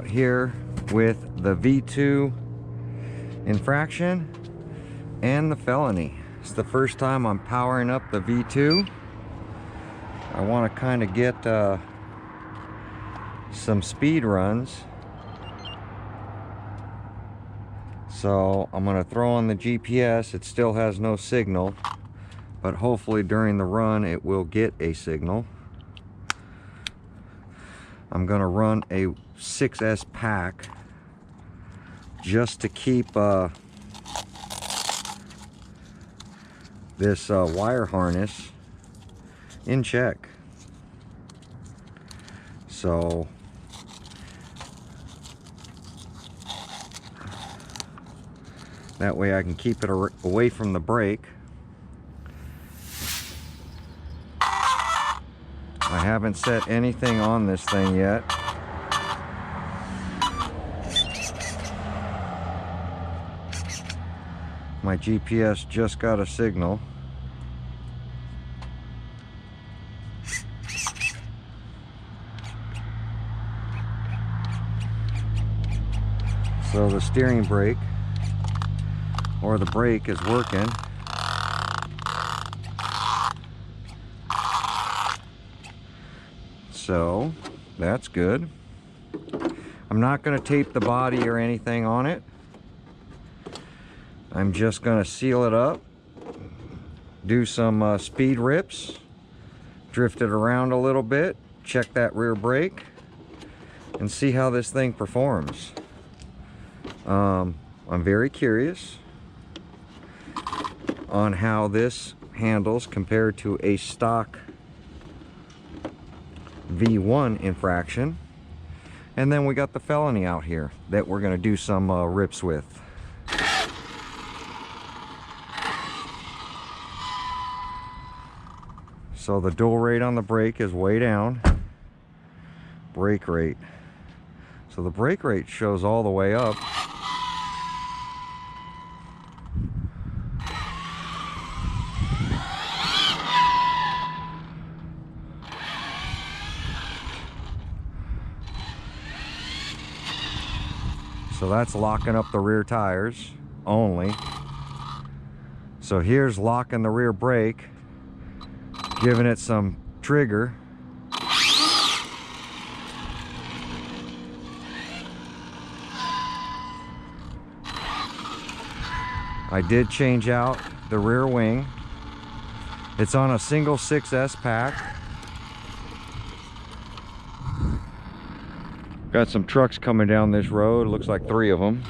here with the V2 infraction and the felony. It's the first time I'm powering up the V2. I want to kind of get some speed runs. So I'm going to throw on the GPS. It still has no signal, but hopefully during the run it will get a signal. I'm going to run a 6S pack just to keep this wire harness in check. So that way I can keep it away from the brake. I haven't set anything on this thing yet. My GPS just got a signal. So the steering brake or the brake is working. So that's good. I'm not going to tape the body or anything on it. I'm just going to seal it up, do some speed rips, drift it around a little bit, check that rear brake, and see how this thing performs. I'm very curious on how this handles compared to a stock V1 infraction. And then we got the felony out here that we're going to do some rips with. So the dual rate on the brake is way down. Brake rate. So the brake rate shows all the way up. So that's locking up the rear tires only. So here's locking the rear brake, giving it some trigger. I did change out the rear wing. It's on a single 6S pack. Got some trucks coming down this road, looks like 3 of them.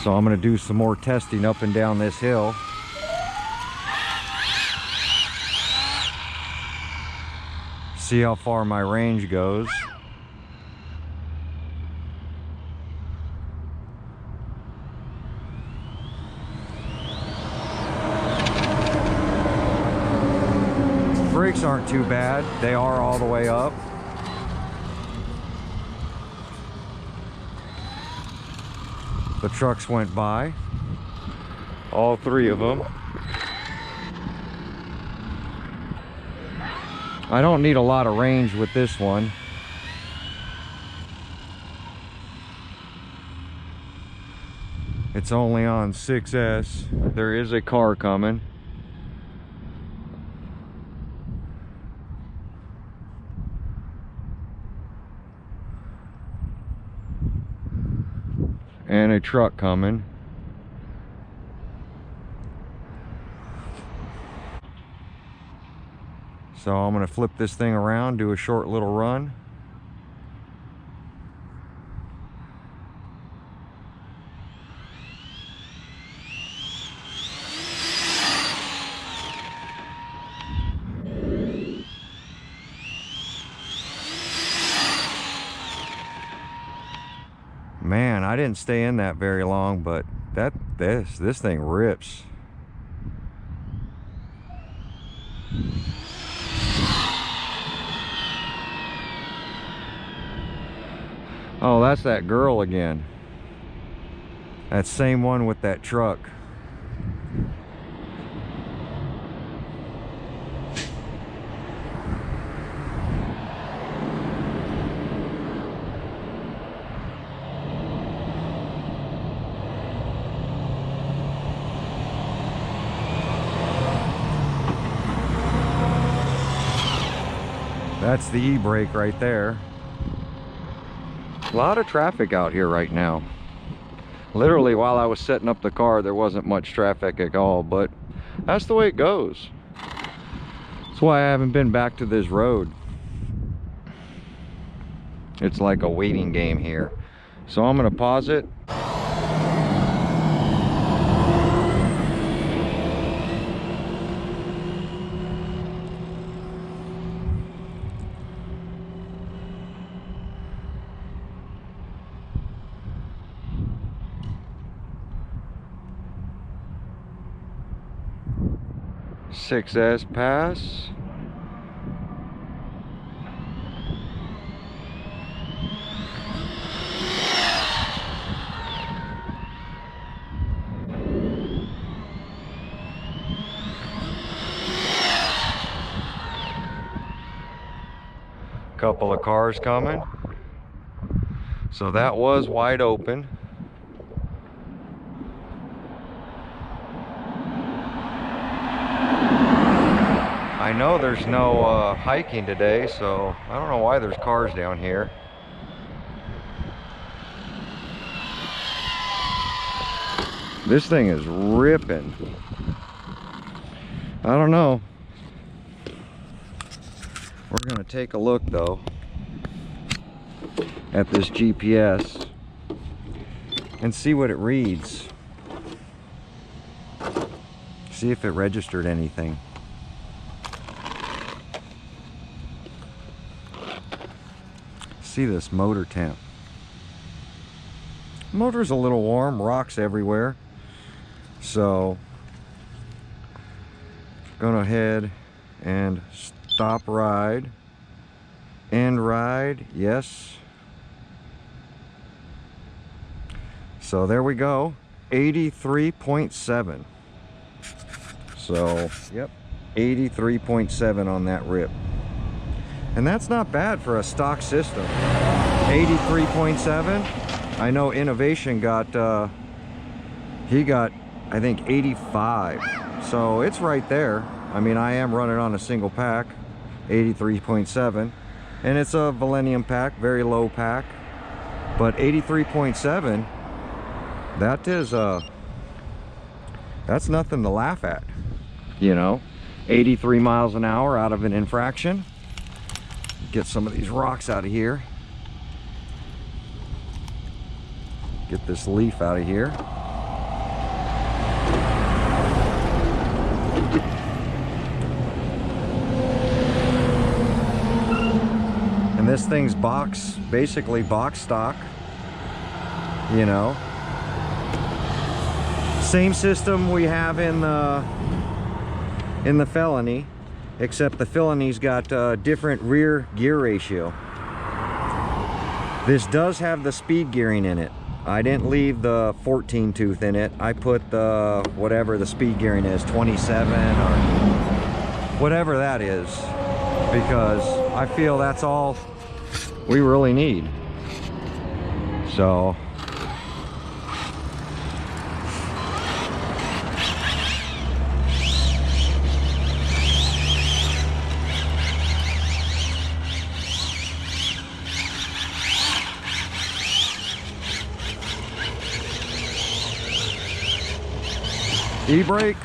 So I'm going to do some more testing up and down this hill. See how far my range goes. Brakes aren't too bad. They are all the way up. The trucks went by. All 3 of them. I don't need a lot of range with this one. It's only on 6S. There is a car coming. And a truck coming. So I'm going to flip this thing around, do a short little run. Man, I didn't stay in that very long, but this thing rips. Oh, that's that girl again. That same one with that truck. That's the e-brake right there. A lot of traffic out here right now. Literally, while I was setting up the car, there wasn't much traffic at all, but that's the way it goes. That's why I haven't been back to this road. It's like a waiting game here. So I'm gonna pause it. S pass. Couple of cars coming. So that was wide open. I know there's no hiking today, so I don't know why there's cars down here. This thing is ripping. I don't know. We're gonna take a look though at this GPS and see what it reads. See if it registered anything. See this motor temp. Motor's a little warm, rocks everywhere. So go ahead and stop ride. End ride, yes. So there we go, 83.7. So, yep, 83.7 on that rip. And that's not bad for a stock system. 83.7. I know Innovation got, he got, I think, 85. So it's right there. I mean, I am running on a single pack, 83.7. And it's a Millennium pack, very low pack. But 83.7, that is, that's nothing to laugh at. You know, 83 miles an hour out of an infraction. Get some of these rocks out of here. Get this leaf out of here. And this thing's basically box stock, you know. Same system we have in the Felony, except the Felony's got different rear gear ratio. This does have the speed gearing in it. I didn't leave the 14 tooth in it. I put the, whatever the speed gearing is, 27 or whatever that is, because I feel that's all we really need. So e-brake.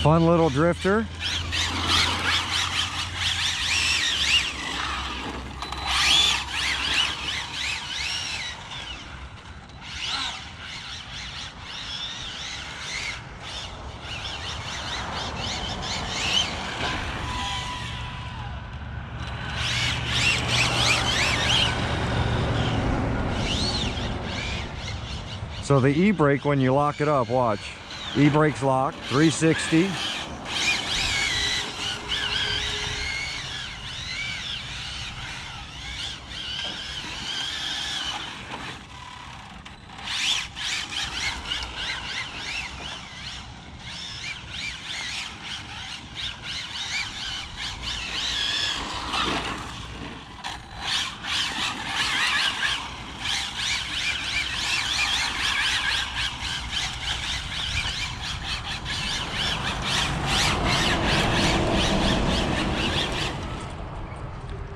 Fun little drifter. So the e-brake, when you lock it up, watch. E-brake's locked, 360.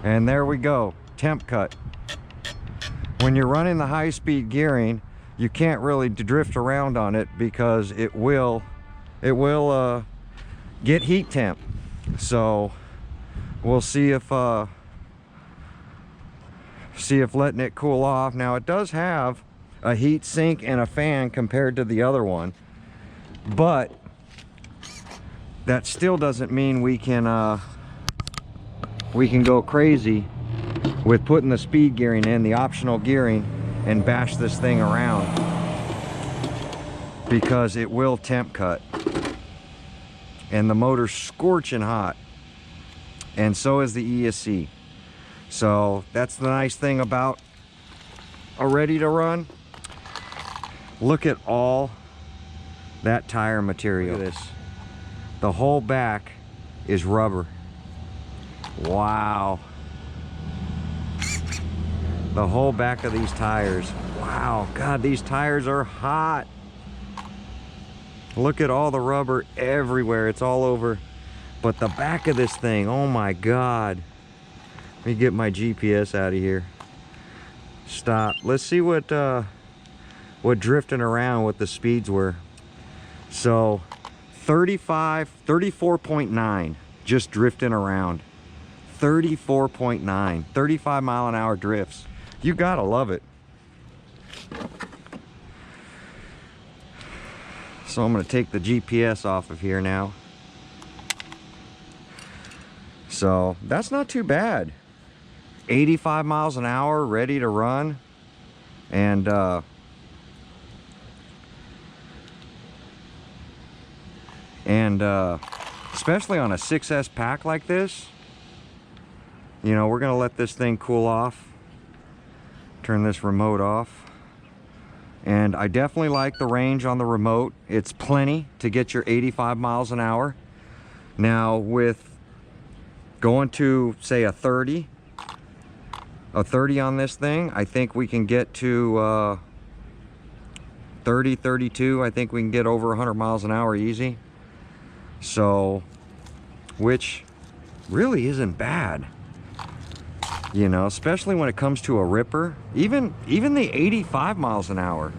And there we go, temp cut. When you're running the high-speed gearing, you can't really drift around on it because it will get heat temp. So we'll see if letting it cool off. Now it does have a heat sink and a fan compared to the other one, but that still doesn't mean we can go crazy with putting the speed gearing in, the optional gearing, and bash this thing around, because it will temp cut. And the motor's scorching hot, and so is the ESC. So that's the nice thing about a ready to run. Look at all that tire material. Look at this. The whole back is rubber. Wow. The whole back of these tires. Wow, God, these tires are hot. Look at all the rubber everywhere. It's all over. But the back of this thing, oh my God. Let me get my GPS out of here. Stop. Let's see what drifting around, what the speeds were. So 34.9 just drifting around. 34.9, 35 mile an hour drifts. You gotta love it. So I'm gonna take the GPS off of here now. So that's not too bad. 85 miles an hour, ready to run. And especially on a 6S pack like this, you know, we're gonna let this thing cool off. Turn this remote off. And I definitely like the range on the remote. It's plenty to get your 85 miles an hour. Now with going to say a 30 on this thing, I think we can get to 30, 32. I think we can get over 100 miles an hour easy. So, which really isn't bad, you know, especially when it comes to a ripper. Even the 85 miles an hour,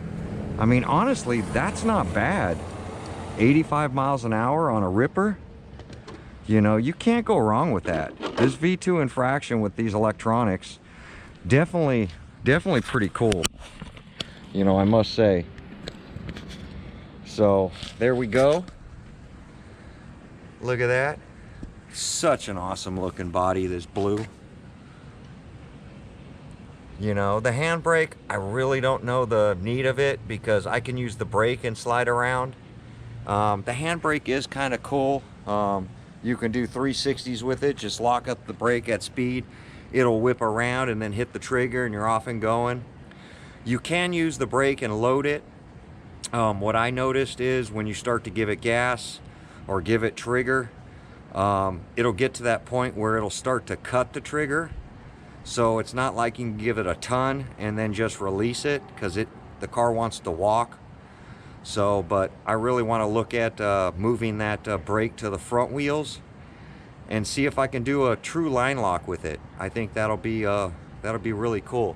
I mean, honestly, that's not bad. 85 miles an hour on a ripper, you know, you can't go wrong with that. This V2 Infraction with these electronics, definitely pretty cool, you know, I must say. So there we go. Look at that. Such an awesome looking body, this blue. You know, the handbrake, I really don't know the need of it because I can use the brake and slide around. The handbrake is kind of cool. You can do 360s with it. Just lock up the brake at speed. It'll whip around and then hit the trigger and you're off and going. You can use the brake and load it. What I noticed is when you start to give it gas or give it trigger, it'll get to that point where it'll start to cut the trigger. So it's not like you can give it a ton and then just release it, because the car wants to walk. So, but I really want to look at moving that brake to the front wheels and see if I can do a true line lock with it. I think that'll be really cool.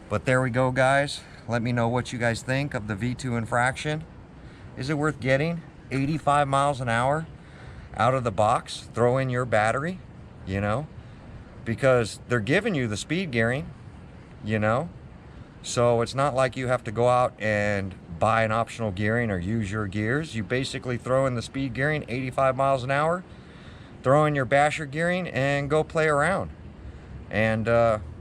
But there we go, guys. Let me know what you guys think of the V2 Infraction. Is it worth getting? 85 miles an hour out of the box. Throw in your battery, you know, because they're giving you the speed gearing, you know, so it's not like you have to go out and buy an optional gearing or use your gears. You basically throw in the speed gearing, 85 miles an hour, throw in your basher gearing and go play around. And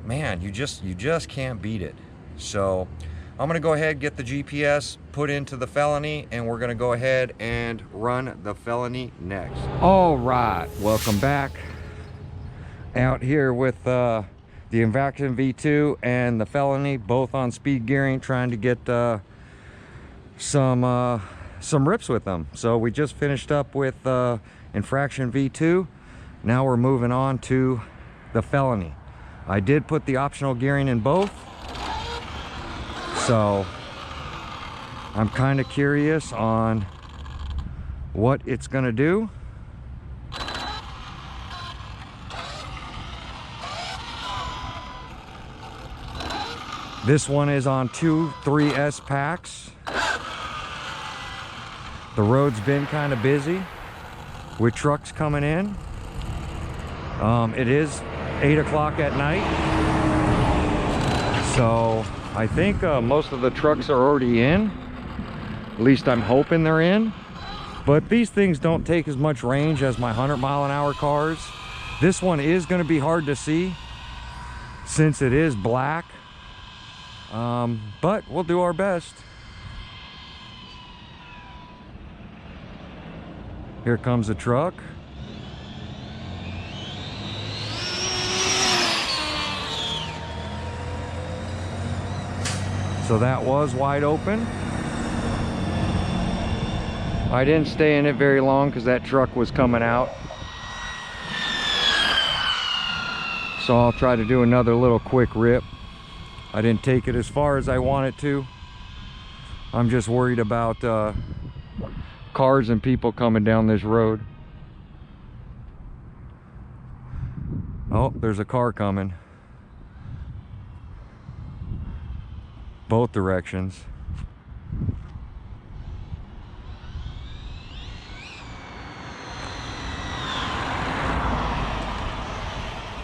man, you just can't beat it. So I'm gonna go ahead and get the GPS put into the Felony, and we're gonna go ahead and run the Felony next. All right, welcome back. Out here with the Infraction V2 and the Felony, both on speed gearing, trying to get some rips with them. So we just finished up with Infraction V2. Now we're moving on to the Felony. I did put the optional gearing in both, so I'm kind of curious on what it's gonna do. This one is on 2 3S packs. The road's been kind of busy with trucks coming in. It is 8 o'clock at night, so I think most of the trucks are already in. At least I'm hoping they're in. But these things don't take as much range as my 100-mile-an-hour cars. This one is going to be hard to see since it is black, but we'll do our best. Here comes a truck. So that was wide open. I didn't stay in it very long because that truck was coming out. So I'll try to do another little quick rip. I didn't take it as far as I wanted to. I'm just worried about cars and people coming down this road. Oh, there's a car coming. Both directions.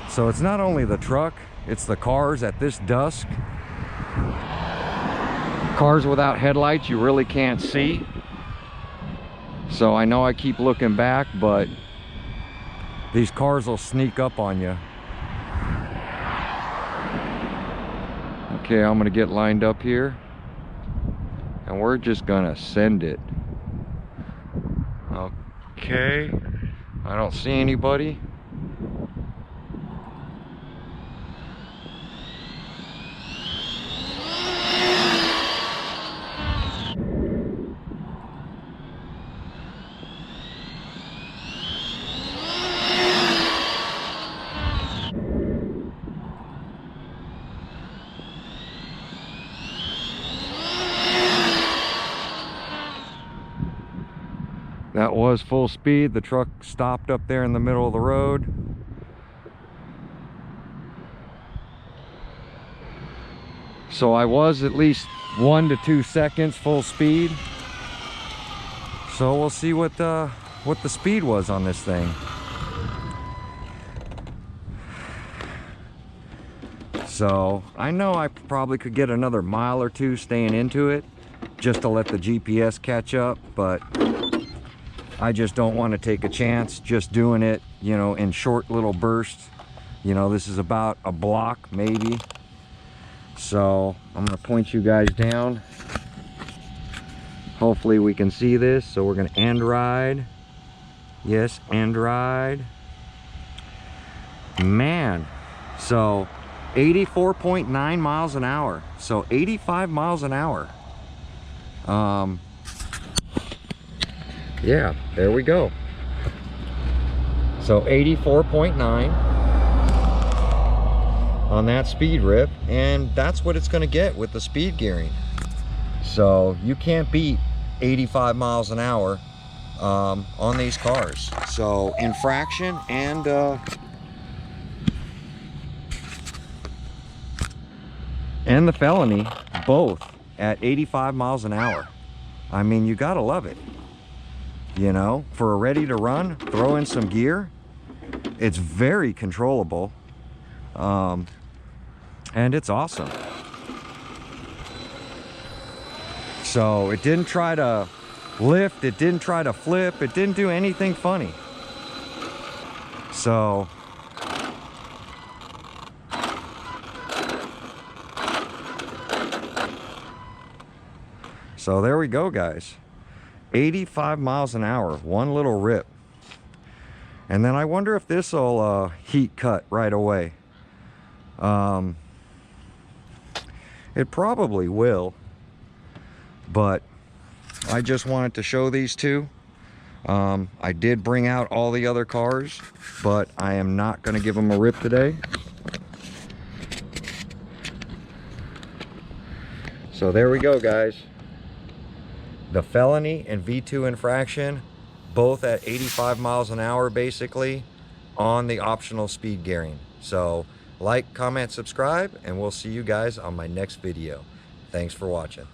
So it's not only the truck, it's the cars at this dusk. Cars without headlights you really can't see. So I know I keep looking back, but these cars will sneak up on you. Okay, I'm gonna get lined up here and we're just gonna send it. Okay, I don't see anybody. That was full speed. The truck stopped up there in the middle of the road. So I was at least 1 to 2 seconds full speed. So we'll see what the speed was on this thing. So I know I probably could get another mile or two staying into it just to let the GPS catch up, but I just don't want to take a chance just doing it, you know, in short little bursts. You know, this is about a block maybe. So I'm going to point you guys down. Hopefully we can see this. So we're going to end ride. Yes, end ride. Man, so 84.9 miles an hour. So 85 miles an hour. Yeah, there we go. So 84.9 on that speed rip, and that's what it's going to get with the speed gearing. So you can't beat 85 miles an hour on these cars. So infraction and the felony, both at 85 miles an hour. I mean, you gotta love it. You know, for a ready to run, throw in some gear. It's very controllable, and it's awesome. So it didn't try to lift, it didn't try to flip, it didn't do anything funny. So there we go, guys. 85 miles an hour, one little rip. And then I wonder if this will heat cut right away. It probably will, but I just wanted to show these two. I did bring out all the other cars, but I am not going to give them a rip today. So there we go, guys. The felony and V2 infraction, both at 85 miles an hour basically, on the optional speed gearing. So Like, comment, subscribe, and we'll see you guys on my next video. Thanks for watching.